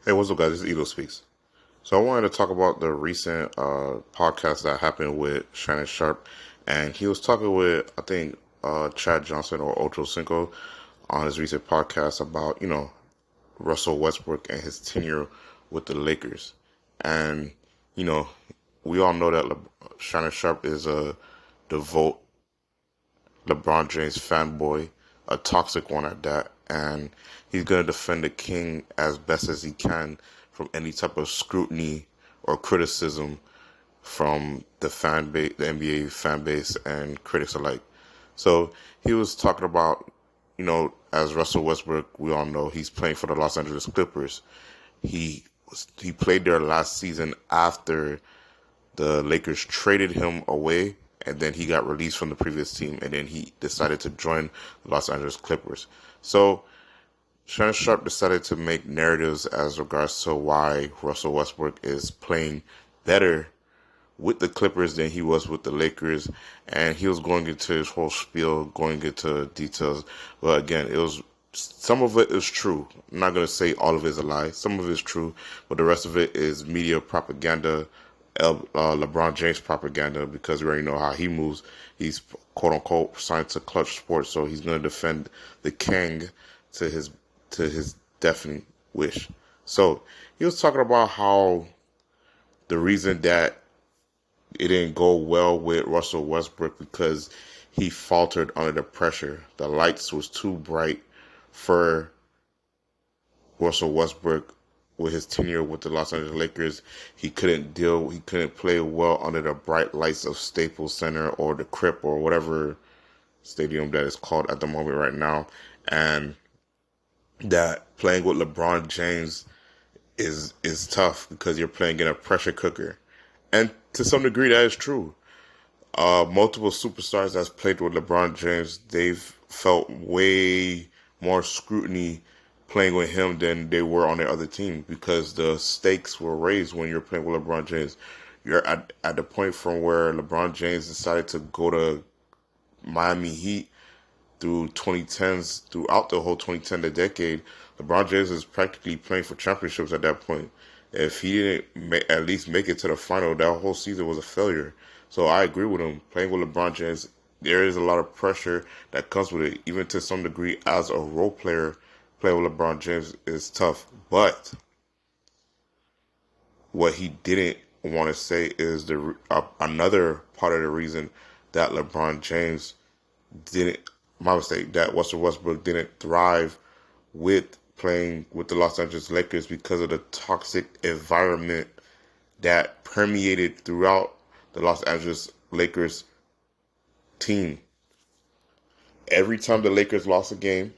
Hey, what's up, guys? This is Edo Speaks. So I wanted to talk about the recent podcast that happened with Shannon Sharp, and he was talking with I think Chad Johnson or Ocho Cinco on his recent podcast about Russell Westbrook and his tenure with the Lakers, and you know we all know that Shannon Sharp is a devout LeBron James fanboy, a toxic one at that, and he's going to defend the king as best as he can from any type of scrutiny or criticism from the fan base, the NBA fan base, and critics alike. So he was talking about, as Russell Westbrook, we all know he's playing for the Los Angeles Clippers. He played there last season after the Lakers traded him away, and then he got released from the previous team, and then he decided to join the Los Angeles Clippers. So Shannon Sharp decided to make narratives as regards to why Russell Westbrook is playing better with the Clippers than he was with the Lakers, and he was going into his whole spiel, going into details. But again, it was some of it is true. I'm not going to say all of it is a lie. Some of it is true, but the rest of it is media propaganda, LeBron James propaganda, because we already know how he moves. He's quote unquote signed to Clutch Sports, so he's going to defend the king to his definite wish. So he was talking about how the reason that it didn't go well with Russell Westbrook because he faltered under the pressure. The lights was too bright for Russell Westbrook with his tenure with the Los Angeles Lakers. He couldn't play well under the bright lights of Staples Center or the Crip or whatever stadium that is called at the moment right now. And that playing with LeBron James is tough because you're playing in a pressure cooker. And to some degree that is true. Multiple superstars that's played with LeBron James, they've felt way more scrutiny playing with him than they were on their other team because the stakes were raised when you're playing with LeBron James. You're at the point from where LeBron James decided to go to Miami Heat through 2010s, throughout the whole 2010 decade. LeBron James is practically playing for championships at that point. If he didn't at least make it to the final, that whole season was a failure. So I agree with him. Playing with LeBron James, there is a lot of pressure that comes with it. Even to some degree, as a role player, playing with LeBron James is tough. But what he didn't want to say is another part of the reason that LeBron James didn't, my mistake, that Russell Westbrook didn't thrive with playing with the Los Angeles Lakers because of the toxic environment that permeated throughout the Los Angeles Lakers team. Every time the Lakers lost a game,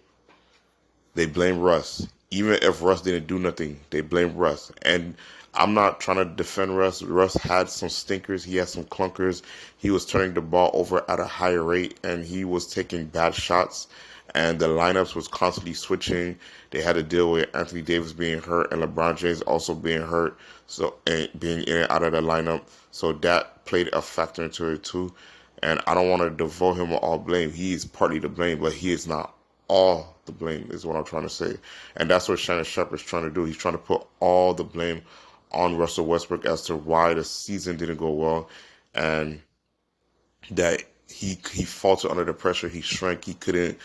they blame Russ. Even if Russ didn't do nothing, they blame Russ. And I'm not trying to defend Russ. Russ had some stinkers. He had some clunkers. He was turning the ball over at a higher rate, and he was taking bad shots. And the lineups was constantly switching. They had to deal with Anthony Davis being hurt and LeBron James also being hurt, so and being in and out of the lineup. So that played a factor into it too. And I don't want to devote him all blame. He is partly to blame, but he is not all the blame, is what I'm trying to say. And that's what Shannon Sharp is trying to do. He's trying to put all the blame on Russell Westbrook as to why the season didn't go well, and that he faltered under the pressure. He shrank. He couldn't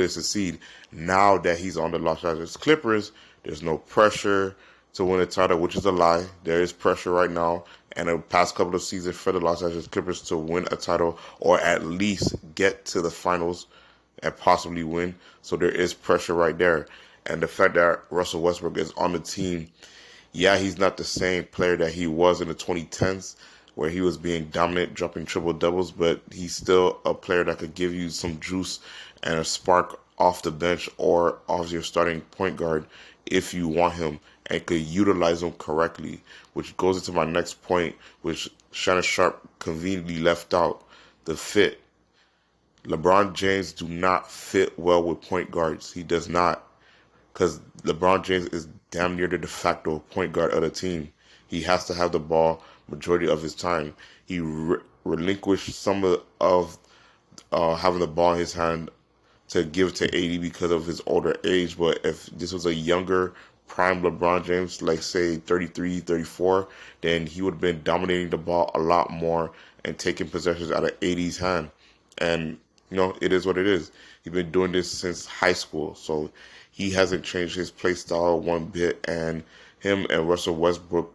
succeed. Now that he's on the Los Angeles Clippers, there's no pressure to win a title, which is a lie. There is pressure right now, and the past couple of seasons for the Los Angeles Clippers to win a title or at least get to the finals and possibly win. So there is pressure right there. And the fact that Russell Westbrook is on the team, yeah, he's not the same player that he was in the 2010s where he was being dominant, dropping triple doubles, but he's still a player that could give you some juice and a spark off the bench or off your starting point guard if you want him and could utilize him correctly, which goes into my next point, which Shannon Sharp conveniently left out, the fit. LeBron James do not fit well with point guards. He does not, because LeBron James is damn near the de facto point guard of the team. He has to have the ball majority of his time. He relinquished some of having the ball in his hand to give to AD because of his older age. But if this was a younger prime LeBron James, like say 33, 34, then he would have been dominating the ball a lot more and taking possessions out of AD's hand. And it is what it is. He's been doing this since high school, so he hasn't changed his play style one bit. And him and Russell Westbrook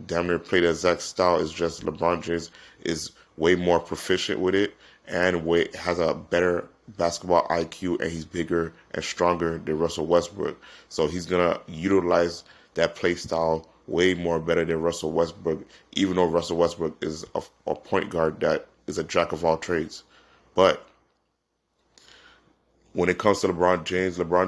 damn near play the exact style. It's just LeBron James is way more proficient with it and has a better basketball IQ, and he's bigger and stronger than Russell Westbrook. So he's gonna utilize that play style way more better than Russell Westbrook, even though Russell Westbrook is a point guard that is a jack of all trades. But when it comes to LeBron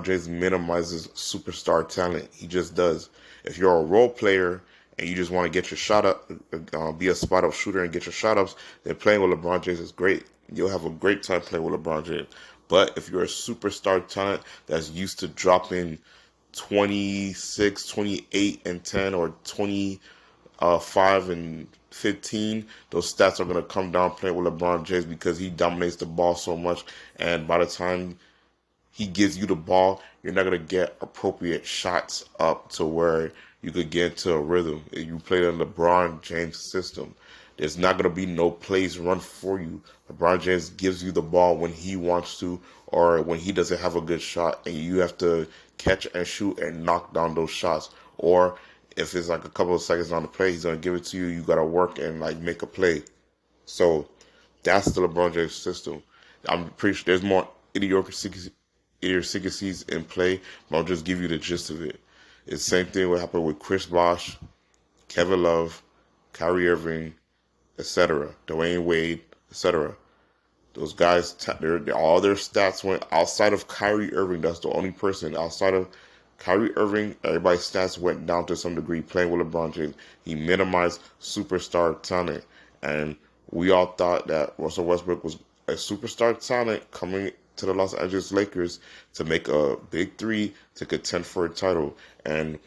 James minimizes superstar talent. He just does. If you're a role player and you just want to get your shot up, be a spot up shooter and get your shot ups, then playing with LeBron James is great. You'll have a great time playing with LeBron James. But if you're a superstar talent that's used to dropping 26, 28, and 10, or 25 and 15, those stats are going to come down playing with LeBron James because he dominates the ball so much. And by the time he gives you the ball, you're not going to get appropriate shots up to where you could get into a rhythm. If you play the LeBron James system, there's not going to be no plays run for you. LeBron James gives you the ball when he wants to or when he doesn't have a good shot, and you have to catch and shoot and knock down those shots. Or if it's like a couple of seconds on the play, he's going to give it to you. You got to work and make a play. So that's the LeBron James system. I'm pretty sure there's more idiosyncrasies in play, but I'll just give you the gist of it. It's the same thing what happened with Chris Bosh, Kevin Love, Kyrie Irving, etc., Dwayne Wade, etc. Those guys, all their stats went outside of Kyrie Irving. That's the only person outside of Kyrie Irving. Everybody's stats went down to some degree playing with LeBron James. He minimized superstar talent, and we all thought that Russell Westbrook was a superstar talent coming to the Los Angeles Lakers to make a big three to contend for a title. And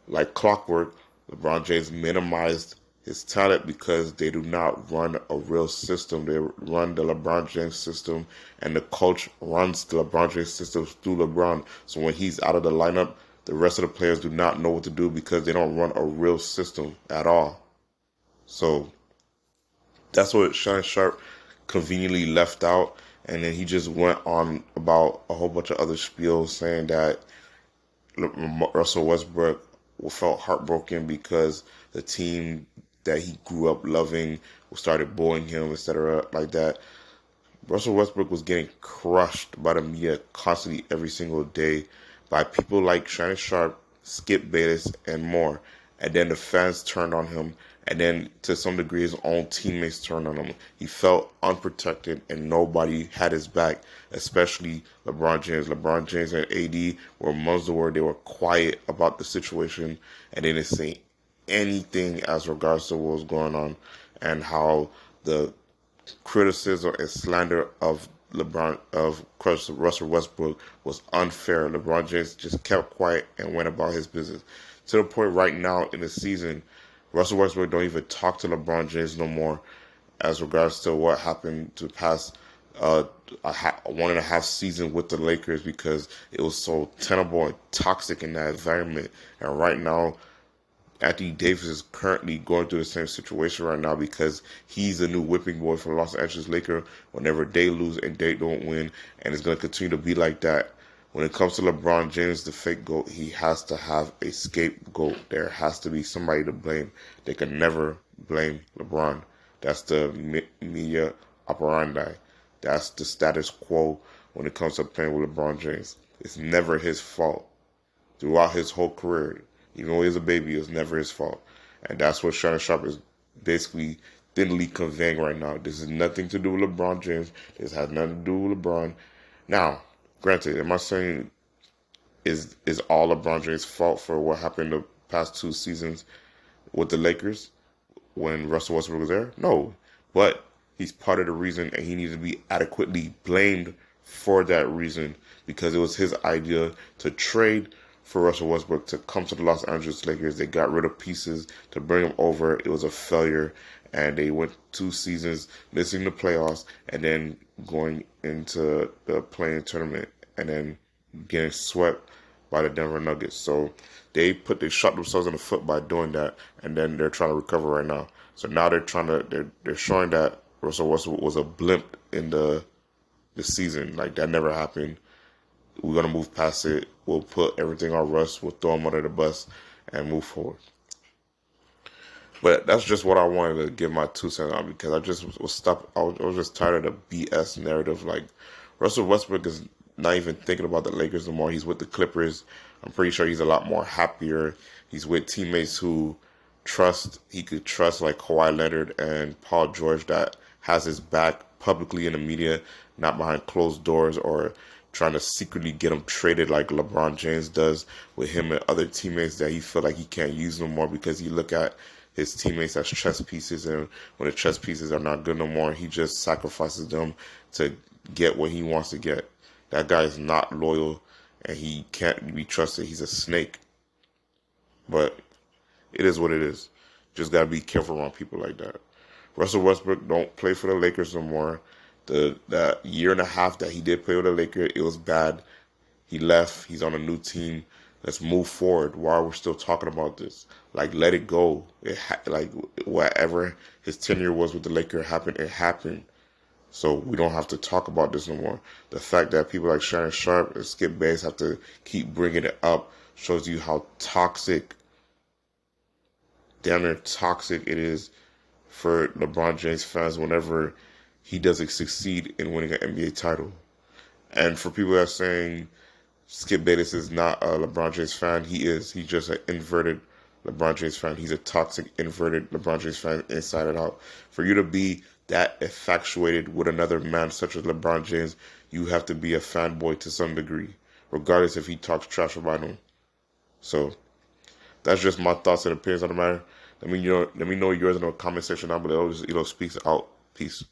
like clockwork, LeBron James minimized his talent because they do not run a real system. They run the LeBron James system, and the coach runs the LeBron James system through LeBron. So when he's out of the lineup, the rest of the players do not know what to do because they don't run a real system at all. So that's what Shannon Sharp conveniently left out. And then he just went on about a whole bunch of other spiels saying that Russell Westbrook felt heartbroken because the team that he grew up loving started bullying him, etc., like that. Russell Westbrook was getting crushed by the media constantly every single day by people like Shannon Sharp, Skip Bayless, and more. And then the fans turned on him, and then to some degree his own teammates turned on him. He felt unprotected and nobody had his back, especially LeBron James. LeBron James and AD were muzzled. They were quiet about the situation and they didn't say anything as regards to what was going on and how the criticism and slander of Russell Westbrook was unfair. LeBron James just kept quiet and went about his business. To the point right now in the season, Russell Westbrook don't even talk to LeBron James no more as regards to what happened to past 1.5 season with the Lakers because it was so tenable and toxic in that environment. And right now, Anthony Davis is currently going through the same situation right now because he's the new whipping boy for Los Angeles Lakers whenever they lose and they don't win, and it's going to continue to be like that. When it comes to LeBron James, the fake GOAT, he has to have a scapegoat. There has to be somebody to blame. They can never blame LeBron. That's the media operandi. That's the status quo when it comes to playing with LeBron James. It's never his fault. Throughout his whole career, even when he was a baby, it was never his fault. And that's what Shannon Sharp is basically thinly conveying right now. This has nothing to do with LeBron James. This has nothing to do with LeBron. Now, granted, am I saying is all LeBron James' fault for what happened the past 2 seasons with the Lakers when Russell Westbrook was there? No. But he's part of the reason, and he needs to be adequately blamed for that reason because it was his idea to trade for Russell Westbrook to come to the Los Angeles Lakers. They got rid of pieces to bring him over. It was a failure, and they went 2 seasons missing the playoffs and then going into the play-in tournament and then getting swept by the Denver Nuggets. So they shot themselves in the foot by doing that, and then they're trying to recover right now. So now they're showing that Russell Westbrook was a blimp in the season. Like, that never happened. We're gonna move past it. We'll put everything on Russ. We'll throw him under the bus and move forward. But that's just what I wanted to give my 2 cents on, because I just was stuck. I was just tired of the BS narrative. Like, Russell Westbrook is not even thinking about the Lakers anymore. He's with the Clippers. I'm pretty sure he's a lot more happier. He's with teammates who he could trust, like Kawhi Leonard and Paul George, that has his back publicly in the media, not behind closed doors or trying to secretly get him traded like LeBron James does with him and other teammates that he feel like he can't use no more, because he look at his teammates as chess pieces, and when the chess pieces are not good no more, he just sacrifices them to get what he wants to get. That guy is not loyal, and he can't be trusted. He's a snake. But it is what it is. Just gotta be careful around people like that. Russell Westbrook don't play for the Lakers no more. That year and a half that he did play with the Lakers, it was bad. He left. He's on a new team. Let's move forward. Why we're still talking about this? Like, let it go. Like, whatever his tenure was with the Lakers happened. It happened. So we don't have to talk about this no more. The fact that people like Shannon Sharp and Skip Bayless have to keep bringing it up shows you how toxic, damn near toxic it is for LeBron James fans whenever he doesn't succeed in winning an NBA title. And for people that are saying Skip Bayless is not a LeBron James fan, he is. He's just an inverted LeBron James fan. He's a toxic, inverted LeBron James fan inside and out. For you to be that infatuated with another man such as LeBron James, you have to be a fanboy to some degree, regardless if he talks trash about him. So that's just my thoughts and opinions on the matter. Let me know yours in the comment section down below. Just, speaks out. Peace.